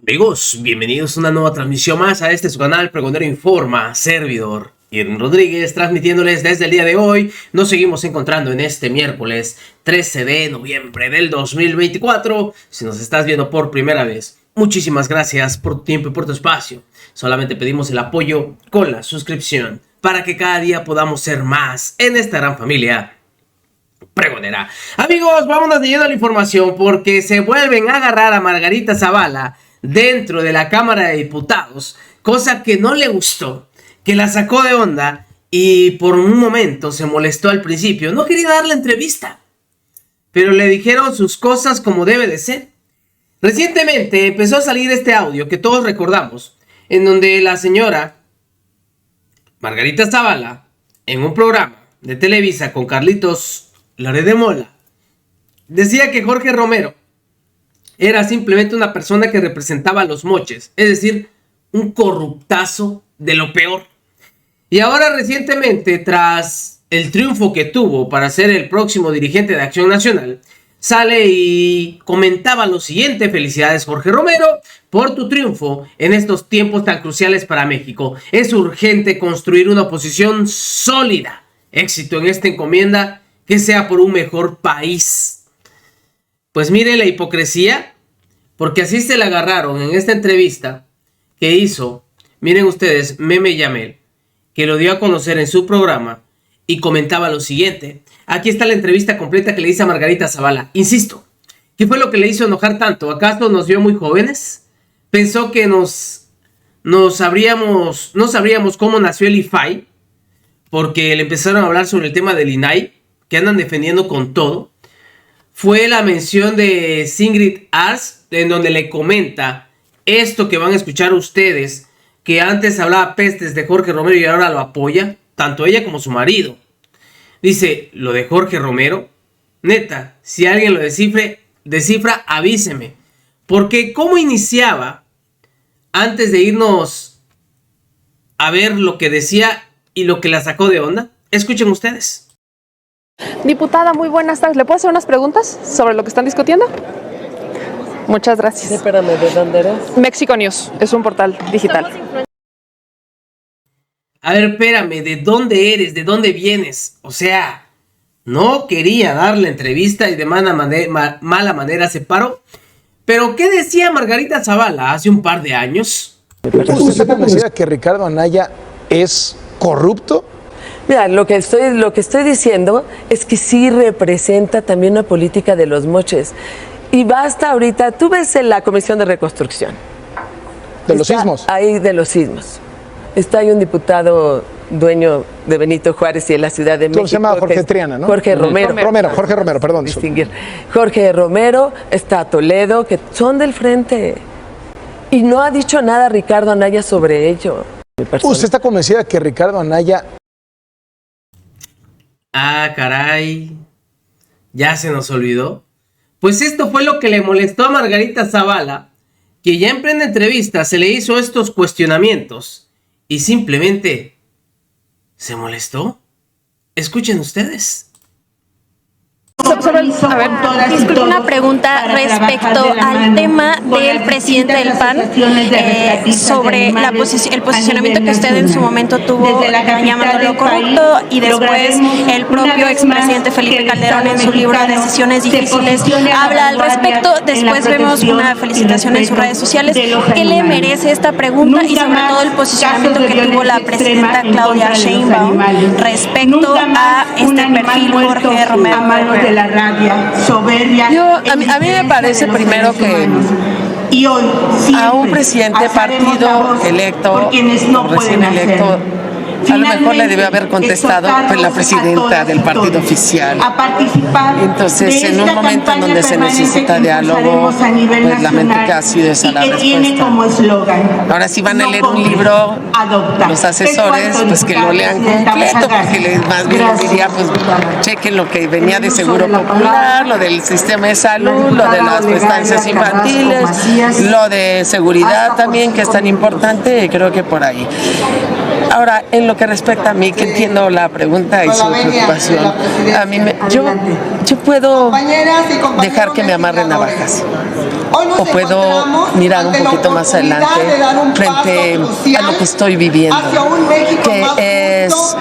Amigos, bienvenidos a una nueva transmisión más a este su canal Pregonero Informa, servidor Irving Rodríguez, transmitiéndoles desde el día de hoy. Nos seguimos encontrando en este miércoles 13 de noviembre del 2024. Si nos estás viendo por primera vez, muchísimas gracias por tu tiempo y por tu espacio. Solamente pedimos el apoyo con la suscripción para que cada día podamos ser más en esta gran familia pregonera. Amigos, vámonos leyendo la información porque se vuelven a agarrar a Margarita Zavala dentro de la Cámara de Diputados, cosa que no le gustó, que la sacó de onda y por un momento se molestó al principio. No quería darle entrevista, pero le dijeron sus cosas como debe de ser. Recientemente empezó a salir este audio que todos recordamos, en donde la señora Margarita Zavala, en un programa de Televisa con Carlitos Loret de Mola, decía que Jorge Romero era simplemente una persona que representaba a los moches, es decir, un corruptazo de lo peor. Y ahora recientemente, tras el triunfo que tuvo para ser el próximo dirigente de Acción Nacional, sale y comentaba lo siguiente: felicidades Jorge Romero por tu triunfo en estos tiempos tan cruciales para México. Es urgente construir una oposición sólida. Éxito en esta encomienda, que sea por un mejor país. Pues mire la hipocresía, porque así se la agarraron en esta entrevista que hizo, miren ustedes, Meme Yamel, que lo dio a conocer en su programa y comentaba lo siguiente. Aquí está la entrevista completa que le hice a Margarita Zavala. Insisto, ¿qué fue lo que le hizo enojar tanto? ¿Acaso nos vio muy jóvenes? ¿Pensó que no sabríamos cómo nació el IFAI? Porque le empezaron a hablar sobre el tema del INAI, que andan defendiendo con todo. Fue la mención de Sigrid Ars, en donde le comenta esto que van a escuchar ustedes, que antes hablaba pestes de Jorge Romero y ahora lo apoya, tanto ella como su marido. Dice, lo de Jorge Romero, neta, si alguien lo descifra, avíseme. Porque cómo iniciaba, antes de irnos a ver lo que decía y lo que la sacó de onda, escuchen ustedes. Diputada, muy buenas tardes. ¿Le puedo hacer unas preguntas sobre lo que están discutiendo? Muchas gracias. Espérame, ¿de dónde eres? Mexico News, es un portal digital. A ver, espérame, ¿de dónde eres? ¿De dónde vienes? O sea, no quería darle entrevista y de mala manera se paró. ¿Pero qué decía Margarita Zavala hace un par de años? ¿Usted está convencida que Ricardo Anaya es corrupto? Mira, lo que estoy diciendo es que sí representa también una política de los moches. Y basta ahorita, tú ves en la Comisión de Reconstrucción. ¿De los sismos? Ahí de los sismos. Está ahí un diputado dueño de Benito Juárez y de la Ciudad de México. Se llama Jorge Triana, ¿no? Jorge Romero. Jorge Romero, perdón. Distinguir. Jorge Romero, está Toledo, que son del frente. Y no ha dicho nada Ricardo Anaya sobre ello. ¿Usted está convencida que Ricardo Anaya... Ah, caray, ya se nos olvidó. Pues esto fue lo que le molestó a Margarita Zavala, que ya en plena entrevista se le hizo estos cuestionamientos y simplemente se molestó. Escuchen ustedes. A ver, disculpe, una pregunta respecto al tema del presidente del PAN sobre el posicionamiento que usted en su momento tuvo llamándolo corrupto, y después el propio expresidente Felipe Calderón en su libro Decisiones Difíciles habla al respecto. Después vemos una felicitación en sus redes sociales. ¿Qué le merece esta pregunta y sobre todo el posicionamiento que tuvo la presidenta Claudia Sheinbaum respecto a este perfil Jorge Romero? De la rabia, soberbia. A mí me parece primero que a un presidente partido electo, recién electo, a lo mejor le debe haber contestado pues, la presidenta del partido oficial. Entonces, en un momento en donde se necesita diálogo, pues lamento que ha sido esa la respuesta. Ahora, si van a leer un libro, los asesores, pues que lo lean completo, porque más bien les diría, pues chequen lo que venía de Seguro Popular, lo del sistema de salud, lo de las estancias infantiles, lo de seguridad también, que es tan importante, y creo que por ahí. Ahora, en lo que respecta a mí, que entiendo la pregunta y su preocupación, a mí yo puedo dejar que me amarren navajas, o puedo mirar un poquito más adelante frente a lo que estoy viviendo, que es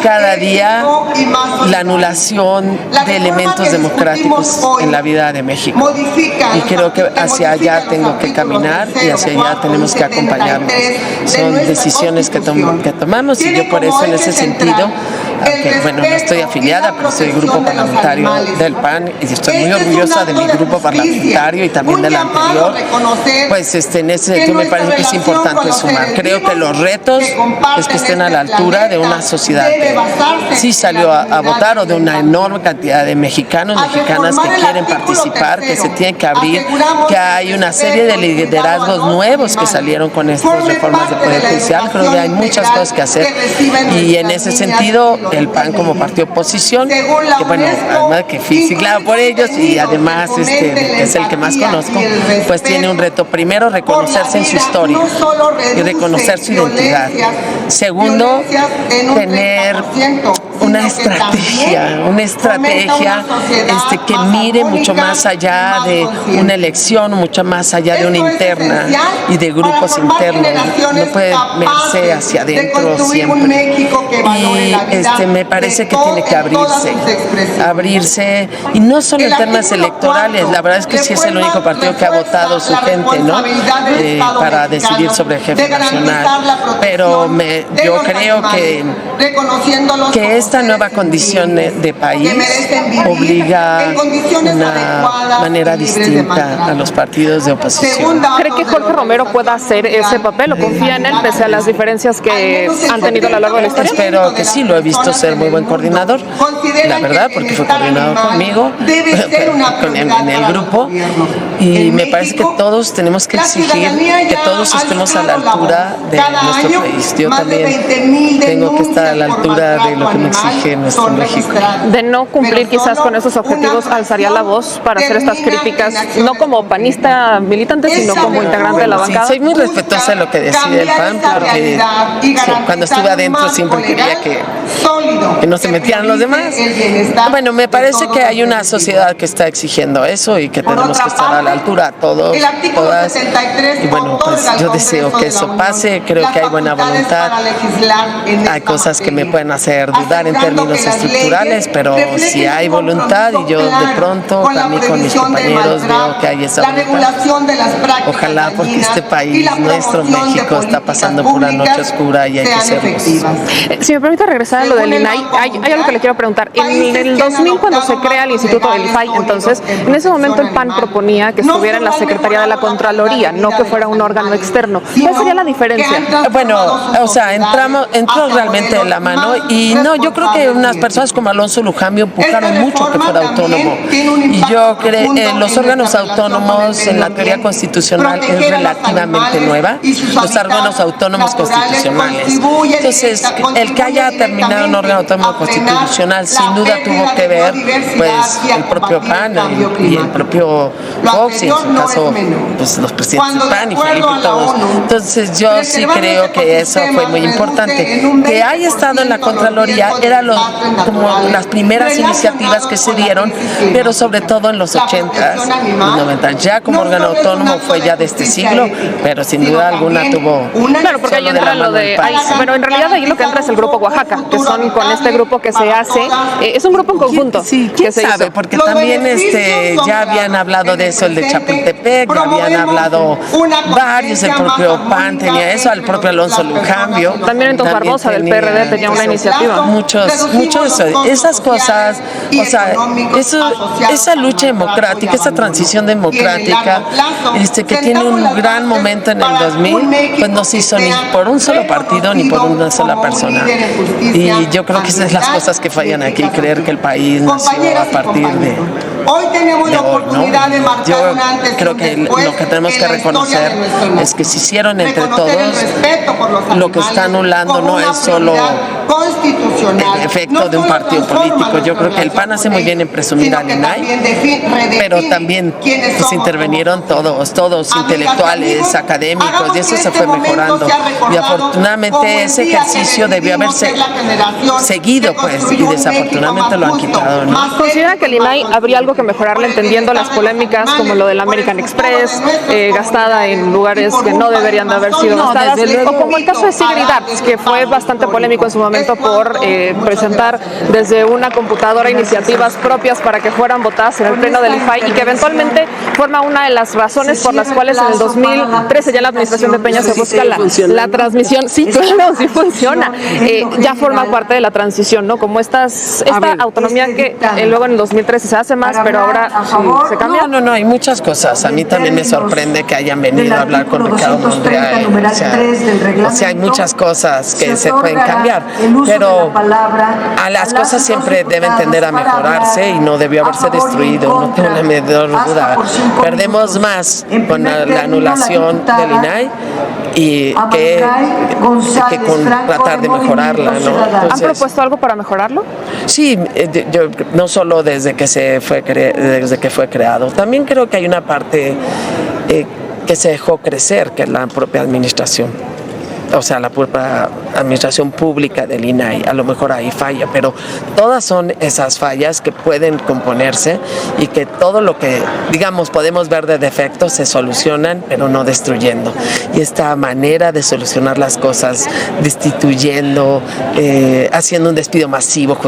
cada día la anulación de elementos democráticos en la vida de México. Y creo que hacia allá tengo que caminar y hacia allá tenemos que acompañarnos. Son decisiones que tomamos y yo por eso en ese sentido, aunque bueno, no estoy afiliada, pero soy grupo parlamentario del PAN y estoy muy orgullosa de mi grupo parlamentario y también del anterior, pues en ese sentido me parece que es importante sumar. Creo que los retos es que estén a la altura de una sociedad que sí salió a votar, o de una enorme cantidad de mexicanas que quieren participar, que se tienen que abrir, que hay una serie de liderazgos nuevos que salieron con estas reformas de Poder Judicial. Creo que hay muchas cosas que hacer y en ese sentido el PAN como partido oposición, que bueno, además que fui siglado por ellos y además es el que más conozco, pues tiene un reto. Primero, reconocerse en su historia y reconocer su identidad. Segundo, tener una estrategia que mire mucho más allá de una elección, mucho más allá de una interna y de grupos internos. No puede verse hacia adentro siempre. Y me parece que tiene que abrirse, y no solo en temas electorales. La verdad es que sí es el único partido que ha votado su gente, ¿no? Para decidir sobre el jefe nacional. Pero yo creo que esta nueva condición de país obliga una manera distinta a los partidos de oposición. ¿Cree que Jorge Romero pueda hacer ese papel o confía en él pese a las diferencias que han tenido a lo largo de la historia? Espero que sí, lo he visto ser muy buen coordinador, la verdad, porque fue coordinador conmigo, en el grupo, y me parece que todos tenemos que exigir que todos estemos a la altura de nuestro país. Yo también tengo que estar a la altura de lo que me exige nuestro México. De no cumplir quizás con esos objetivos, alzaría la voz para hacer estas críticas, no como panista militante, sino como integrante de la bancada. Sí, soy muy respetuosa de lo que decide el PAN, porque cuando estuve adentro siempre quería que no se metieran los demás. Bueno, me parece que hay una sociedad que está exigiendo eso y que tenemos que estar a la altura todos, todas. Y bueno, pues yo deseo que eso pase. Creo que hay buena voluntad. Hay cosas que me pueden hacer dudar en términos estructurales, pero si hay voluntad, y yo de pronto también con mis compañeros veo que hay esa voluntad. Ojalá, porque este país, nuestro México, está pasando por una noche oscura y hay que ser luz. Si me permite regresar a lo del INAI, hay algo que le quiero preguntar. En el 2000, cuando se crea el Instituto del IFAI, entonces, en ese momento el PAN proponía que estuviera en la Secretaría de la Contraloría, no que fuera un órgano externo. ¿Cuál sería la diferencia? Bueno, o sea, entró realmente de la mano, y no, yo creo que unas personas como Alonso Lujambio empujaron mucho que fuera autónomo. Y yo creo que los órganos autónomos en la teoría constitucional es relativamente nueva, los órganos autónomos constitucionales. Entonces, el que haya terminado un órgano autónomo constitucional sin duda tuvo que ver pues el propio PAN y el propio Fox, y en su caso pues los presidentes del PAN y Felipe y todos. Entonces yo sí creo que eso fue muy importante. Que haya estado en la Contraloría era como las primeras iniciativas que se dieron, pero sobre todo en los 80s y 90s. Ya como órgano autónomo fue ya de este siglo, pero sin duda alguna tuvo. Claro, porque ahí entra lo de. Pero en realidad ahí lo que entra es el grupo Oaxaca, que son con este grupo que se hace. Es un grupo en conjunto. Sí, quién sabe, porque también ya habían hablado de eso, el de Chapultepec, ya habían hablado varios, el propio PAN tenía eso, al propio Alonso Lujambio. También entonces Barbosa del PRD tenía una iniciativa. Muchos esas cosas, o sea, esa lucha democrática, esa transición democrática, que tiene un gran momento en el 2000, pues no se hizo ni por un solo partido ni por una sola persona. Y yo creo que esas son las cosas que fallan aquí, creer que el país nació a partir de hoy tenemos la oportunidad de marcar un antes. Yo creo que lo que tenemos que reconocer es que se hicieron entre todos. Lo que está anulando no es solo constitucional, efecto de un partido político. Yo creo que el PAN hace muy bien en presumir al INAI, pero también pues intervinieron todos, intelectuales, académicos, y eso se fue mejorando. Y afortunadamente ese ejercicio debió haberse seguido, pues, y desafortunadamente lo han quitado, ¿no? ¿Considera que el INAI habría algo que mejorarle entendiendo las polémicas como lo del American Express, gastada en lugares que no deberían de haber sido gastadas, o como el caso de Sigrid Arts, que fue bastante polémico en su momento por presentar desde una computadora iniciativas propias para que fueran votadas en el pleno del IFAI y que eventualmente forma una de las razones por las cuales en el 2013 ya en la administración de Peña se busca la transmisión? Sí, claro, sí funciona. Ya forma parte de la transición, ¿no? Como esta autonomía que luego en el 2013 se hace más, pero ahora se cambia. No, hay muchas cosas. A mí también me sorprende que hayan venido a hablar con Ricardo Monreal. O sea, hay muchas cosas que se pueden cambiar, pero a las cosas siempre deben tender a mejorarse y no debió haberse destruido, no tengo la menor duda. Perdemos más con la anulación del INAI y que con tratar de mejorarla, ¿no? Entonces, ¿han propuesto algo para mejorarlo? Sí, yo no solo desde que fue creado, también creo que hay una parte que se dejó crecer, que es la propia administración. O sea, la propia administración pública del INAI, a lo mejor ahí falla, pero todas son esas fallas que pueden componerse y que todo lo que, digamos, podemos ver de defectos se solucionan, pero no destruyendo. Y esta manera de solucionar las cosas, destituyendo, haciendo un despido masivo,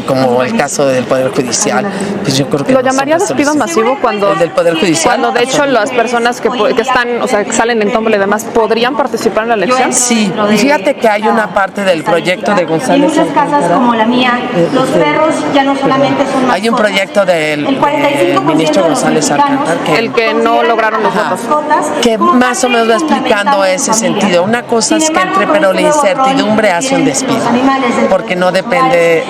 como el caso del Poder Judicial, pues yo creo que ¿lo llamaría despido masivo cuando del Poder Judicial? Cuando de hecho las personas que están, o sea, que salen en tómbola y demás, podrían participar en la elección? Sí, fíjate que hay una parte del proyecto de González. En muchas casas como la mía, los perros ya no solamente son mascotas. Hay un proyecto del ministro González Alcántara, el que no lograron los votos, que más o menos va explicando ese sentido. Una cosa es que entre, pero la incertidumbre hace un despido, porque no depende,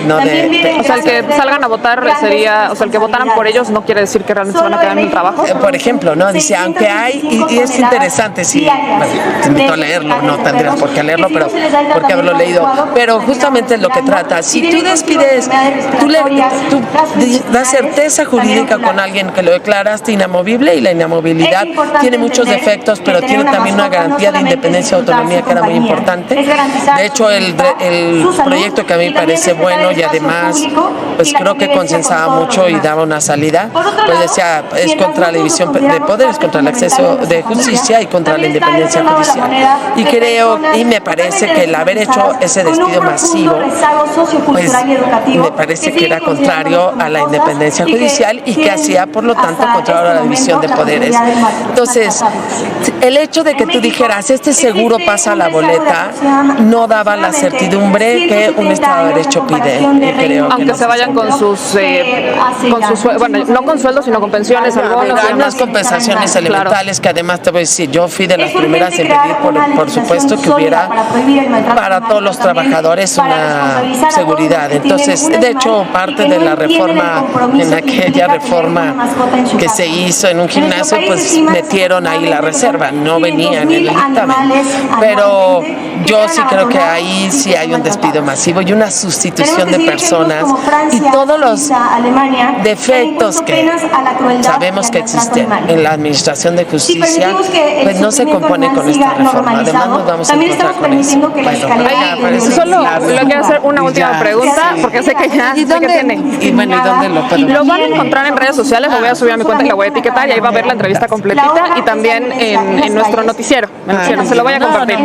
o sea, el que salgan a votar sería, o sea, el que votaran por ellos no quiere decir que realmente se van a quedar en el trabajo. Por ejemplo, ¿no? Dice, aunque hay, y es interesante, sí, te invito a leerlo, no tendrías por qué leerlo, pero porque haberlo leído, pero justamente es lo que trata. Si tú despides, tú das certeza jurídica con alguien que lo declaraste inamovible, y la inamovilidad tiene muchos defectos, pero tiene también una garantía de independencia y autonomía que era muy importante. De hecho, el proyecto que a mí me parece bueno y además pues creo que consensaba mucho y daba una salida, pues decía, es contra la división de poderes, contra el acceso de justicia y contra la independencia judicial. Y creo, y me parece que el haber hecho ese despido masivo, pues me parece que era contrario a la independencia judicial y que hacía, por lo tanto, contrario a la división de poderes. Entonces, el hecho de que tú dijeras, este seguro pasa a la boleta, no daba la certidumbre que un Estado de Derecho pide. Creo aunque se vayan con sus bueno, no con sueldos, sino con pensiones, algunos. Hay unas compensaciones elementales que además te voy a decir, yo fui de las primeras en pedir, por supuesto, que hubiera para todos los trabajadores una seguridad. Entonces, de hecho, parte de la reforma, en aquella reforma que se hizo en un gimnasio, pues metieron ahí la reserva, no venía en el dictamen. Pero yo sí creo que ahí sí hay un despido masivo y una sustitución de personas y todos los defectos que sabemos que existen en la administración de justicia, pues no se compone con esta reforma. Además, nos vamos a encontrar con eso. Bueno, solo le quiero hacer una última pregunta, porque sé que ya sé que tiene. Y bueno, ¿y dónde lo puedo? Lo van a encontrar en redes sociales, lo voy a subir a mi cuenta y la voy a etiquetar y ahí va a ver la entrevista completita y también en nuestro noticiero. Se lo voy a compartir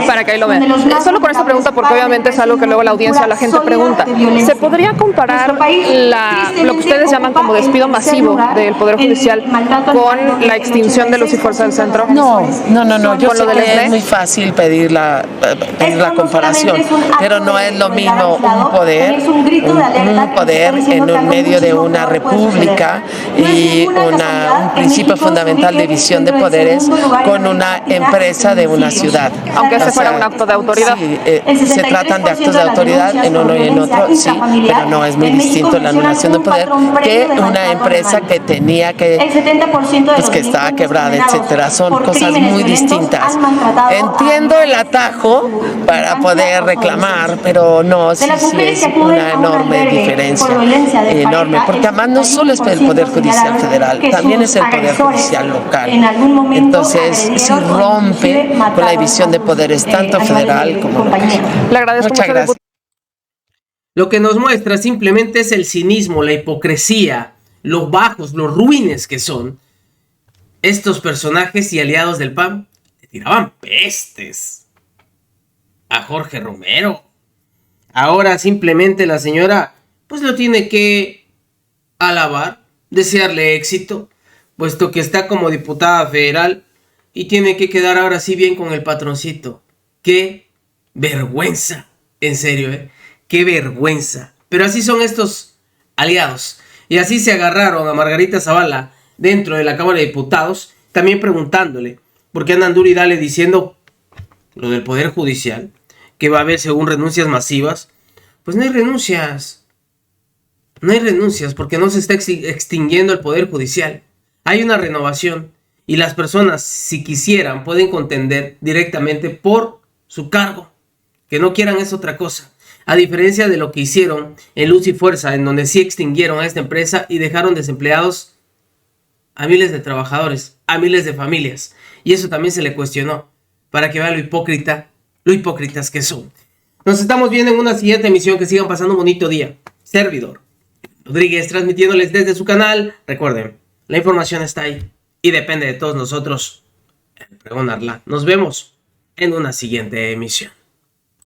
para que ahí lo vean. Solo con esta pregunta, porque obviamente es algo que luego la audiencia, la gente pregunta. ¿Se podría comparar lo que ustedes llaman como despido masivo del Poder Judicial con la extinción de Luz y Fuerza del Centro? No. Yo sé que es muy fácil pedir la comparación, pero no es lo mismo un poder en un medio de una república y un principio fundamental de división de poderes con una empresa de una ciudad. Aunque ese fuera un acto de autoridad. Sí, se tratan de actos de autoridad en uno y en otro, sí, pero no es muy distinto la anulación de poder que una empresa que tenía que, pues que estaba quebrada, etcétera. Son cosas muy distintas. Entiendo el atajo para poder reclamar, pero no, sí es una enorme diferencia, enorme, porque además no solo es el Poder Judicial Federal, también es el Poder Judicial Local. Entonces, sí rompe con la división de poderes, tanto federal como local. Le agradezco Muchas mucho, gracias. Lo que nos muestra simplemente es el cinismo, la hipocresía, los bajos, los ruines que son estos personajes y aliados del PAN. Le tiraban pestes a Jorge Romero. Ahora simplemente la señora pues lo tiene que alabar, desearle éxito, puesto que está como diputada federal y tiene que quedar ahora sí bien con el patroncito. ¡Qué vergüenza! En serio, ¡qué vergüenza! Pero así son estos aliados. Y así se agarraron a Margarita Zavala dentro de la Cámara de Diputados, también preguntándole por qué andan duro y dale diciendo lo del Poder Judicial, que va a haber según renuncias masivas. Pues no hay renuncias. No hay renuncias porque no se está extinguiendo el Poder Judicial. Hay una renovación y las personas, si quisieran, pueden contender directamente por su cargo. Que no quieran es otra cosa. A diferencia de lo que hicieron en Luz y Fuerza, en donde sí extinguieron a esta empresa y dejaron desempleados a miles de trabajadores, a miles de familias. Y eso también se le cuestionó, para que vean lo hipócritas que son. Nos estamos viendo en una siguiente emisión. Que sigan pasando un bonito día. Servidor Rodríguez, transmitiéndoles desde su canal. Recuerden, la información está ahí y depende de todos nosotros pregonarla. Nos vemos en una siguiente emisión.